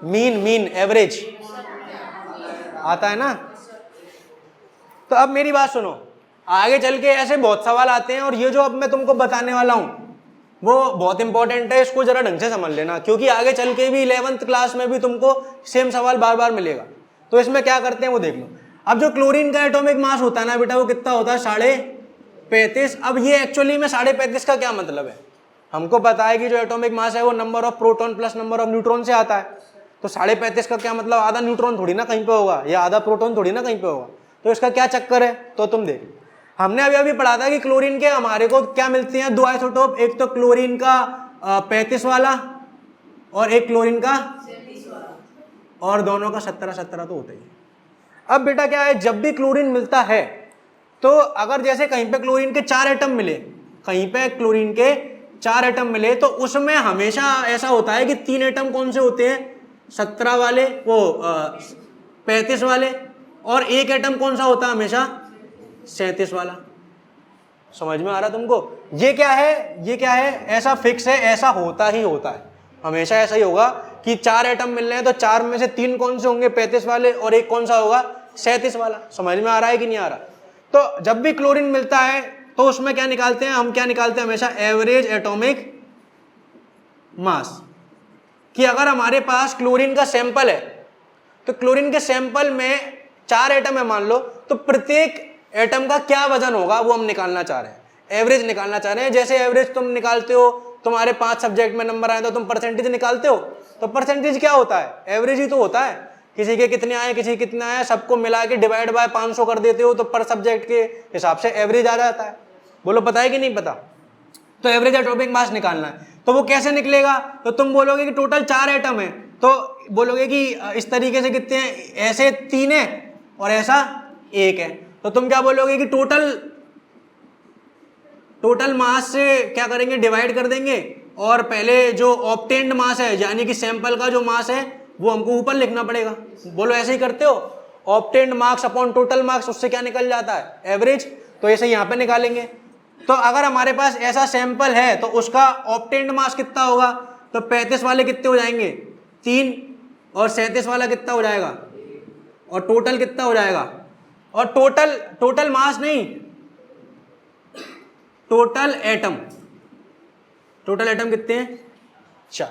Speaker 1: मीन एवरेज आता है ना। तो अब मेरी बात सुनो, आगे चल के ऐसे बहुत सवाल आते हैं, और ये जो अब मैं तुमको बताने वाला हूं वो बहुत इंपॉर्टेंट है, इसको जरा ढंग से समझ लेना, क्योंकि आगे चल के भी 11th क्लास में भी तुमको सेम सवाल बार बार मिलेगा। तो इसमें क्या करते हैं वो देख लो। अब जो क्लोरीन का एटॉमिक मास होता है ना बेटा, वो कितना होता है, 35.5। अब ये एक्चुअली में 35.5 का क्या मतलब है, हमको पता है कि जो एटॉमिक मास है वो number of proton plus number of neutron से आता है। तो 35.5 का क्या मतलब, आधा न्यूट्रॉन थोड़ी ना कहीं पे होगा, या आधा प्रोटॉन थोड़ी ना कहीं पे होगा। तो इसका क्या चक्कर है, तो तुम देख, हमने अभी पढ़ा था कि क्लोरीन के हमारे को क्या मिलती हैं, 2 आइसोटोप, एक तो क्लोरीन का 35 वाला और एक क्लोरीन का 37 वाला, और दोनों का 17 तो होता ही है। अब बेटा क्या है, जब भी क्लोरीन मिलता है तो अगर जैसे कहीं पे क्लोरीन के 4 एटम मिले, कहीं पे क्लोरीन के 4 एटम मिले, तो उसमें हमेशा ऐसा होता है कि 3 एटम कौन से होते हैं, 17 वाले, वो 35 वाले, और एक एटम कौन सा होता है हमेशा, 37 वाला। समझ में आ रहा तुमको, ये क्या है, ये क्या है, ऐसा फिक्स है, ऐसा होता ही होता है, हमेशा ऐसा ही होगा कि 4 एटम मिल रहे हैं तो 4 में से 3 कौन से होंगे, 35 वाले, और एक कौन सा होगा, 37 वाला। समझ में आ रहा है कि नहीं आ रहा। तो जब भी क्लोरीन मिलता है तो उसमें क्या निकालते हैं हम, क्या निकालते हैं हमेशा, एवरेज एटॉमिक मास। कि अगर हमारे पास क्लोरीन का सैंपल है, तो क्लोरीन के सैंपल में 4 एटम है मान लो, तो प्रत्येक एटम का क्या वजन होगा वो हम निकालना चाह रहे हैं, एवरेज निकालना चाह रहे हैं। जैसे एवरेज तुम निकालते हो, तुम्हारे 5 सब्जेक्ट में नंबर आए तो तुम परसेंटेज निकालते हो, तो परसेंटेज क्या होता है, एवरेज ही तो होता है। किसी के कितने आए, किसी के कितने आए, सबको मिला के डिवाइड बाय 500 कर देते हो तो पर सब्जेक्ट के हिसाब से एवरेज आ जाता है। बोलो पता है कि नहीं पता? तो एवरेज एटॉमिक मास निकालना है, तो वो कैसे निकलेगा? तो तुम बोलोगे कि टोटल 4 एटम है, तो बोलोगे कि इस तरीके से कितने हैं, ऐसे 3 है और ऐसा 1 है, तो तुम क्या बोलोगे कि टोटल मास से क्या करेंगे, डिवाइड कर देंगे, और पहले जो ऑब्टेन्ड मास है यानी कि सैंपल का जो मास है वो हमको ऊपर लिखना पड़ेगा। बोलो ऐसे ही करते हो, obtained marks upon total marks, उससे क्या निकल जाता है, एवरेज। तो ऐसे यहाँ पे निकालेंगे। तो अगर हमारे पास ऐसा सैंपल है तो उसका ऑब्टेन्ड मास कितना होगा, तो 35 वाले कितने हो जाएंगे, 3, और 37 वाला कितना हो जाएगा, और टोटल कितना हो जाएगा, और टोटल मास नहीं, टोटल एटम कितने हैं, 4।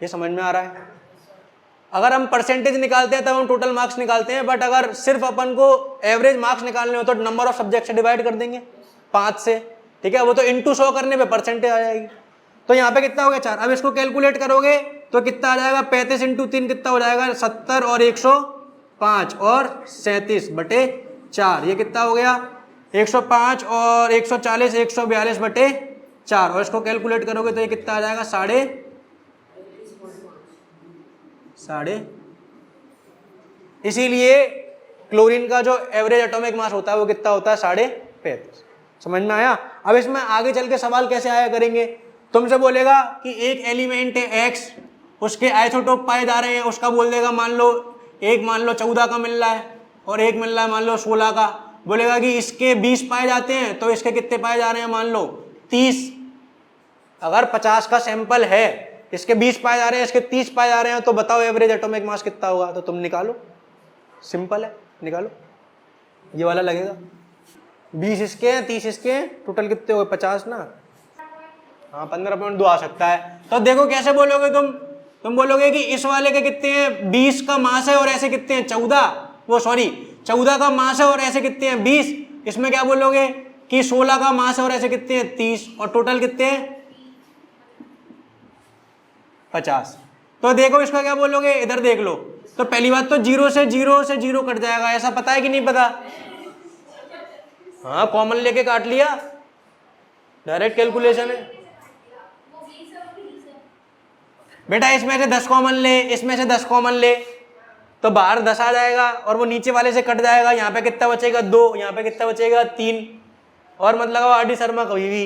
Speaker 1: ये समझ में आ रहा है? अगर हम परसेंटेज निकालते हैं तब हम टोटल मार्क्स निकालते हैं, बट अगर सिर्फ अपन को एवरेज मार्क्स निकालने हो तो नंबर ऑफ सब्जेक्ट से डिवाइड कर देंगे 5 से, ठीक है, वो तो इंटू 100 करने पे परसेंटेज आ जाएगी। तो यहाँ पे कितना हो गया, 4। अब इसको कैलकुलेट करोगे तो कितना आ जाएगा, 35 इंटू 3 कितना हो जाएगा, 70 और 105 और 37/4, ये कितना हो गया, 105 और 140 142/4, और इसको कैलकुलेट करोगे तो ये कितना आ जाएगा, साढ़े इसीलिए क्लोरीन का जो एवरेज एटॉमिक मास होता है वो कितना होता है, 35.5। समझ में आया? अब इसमें आगे चल के सवाल कैसे आया करेंगे, तुमसे बोलेगा कि एक एलिमेंट है X, उसके आइसोटोप पाए जा रहे हैं, उसका बोल देगा मान लो 14 का मिल रहा है और एक मिल रहा है मान लो 16 का, बोलेगा कि इसके 20 पाए जाते हैं तो इसके कितने पाए जा रहे हैं, मान लो 30। अगर 50 का सैंपल है, इसके 20 पाए जा रहे हैं, इसके 30 पाए जा रहे हैं, तो बताओ एवरेज एटॉमिक मास कितना होगा, तो तुम निकालो, सिंपल है, निकालो। ये वाला लगेगा 20 इसके हैं, 30 इसके हैं, टोटल कितने हो गए, 50 ना, हाँ 15.2 आ सकता है। तो देखो कैसे बोलोगे तुम बोलोगे कि इस वाले के कितने हैं, 20 का मास है और ऐसे कितने हैं, 14 का मास है और ऐसे कितने हैं, 20। इसमें क्या बोलोगे कि 16 का मास है और ऐसे कितने हैं, 30, और टोटल कितने हैं, 50। तो देखो इसका क्या बोलोगे, इधर देख लो। तो पहली बात तो 0 से 0 कट जाएगा, ऐसा पता है कि नहीं पता? हाँ, कॉमन लेके काट लिया, डायरेक्ट कैलकुलेशन है बेटा। इसमें से 10 कॉमन ले, इसमें से 10 कॉमन ले, तो बाहर 10 आ जाएगा और वो नीचे वाले से कट जाएगा। यहाँ पे कितना बचेगा, 2, यहाँ पे कितना बचेगा, 3, और मत लगाओ आर डी शर्मा कभी भी।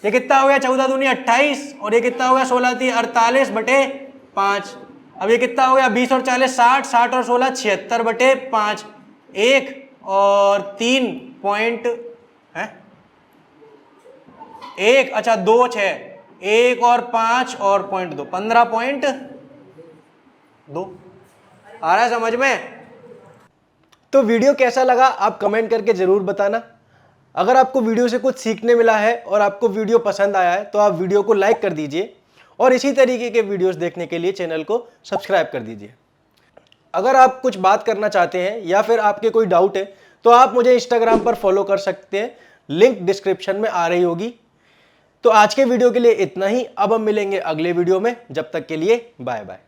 Speaker 1: ये कितना हो गया, 14 दूनी 28, और ये कितना हो गया, 16 3 48/5। अब ये कितना हो गया, 20 और 40 60, 60 और 16 76/5, 1 और 3 पॉइंट है 1, अच्छा 2 6, 1 और 5 और पॉइंट 2, 15.2 आ रहा है समझ में? तो वीडियो कैसा लगा आप कमेंट करके जरूर बताना। अगर आपको वीडियो से कुछ सीखने मिला है और आपको वीडियो पसंद आया है तो आप वीडियो को लाइक कर दीजिए, और इसी तरीके के वीडियोस देखने के लिए चैनल को सब्सक्राइब कर दीजिए। अगर आप कुछ बात करना चाहते हैं या फिर आपके कोई डाउट है तो आप मुझे इंस्टाग्राम पर फॉलो कर सकते हैं, लिंक डिस्क्रिप्शन में आ रही होगी। तो आज के वीडियो के लिए इतना ही, अब हम मिलेंगे अगले वीडियो में, जब तक के लिए बाय बाय।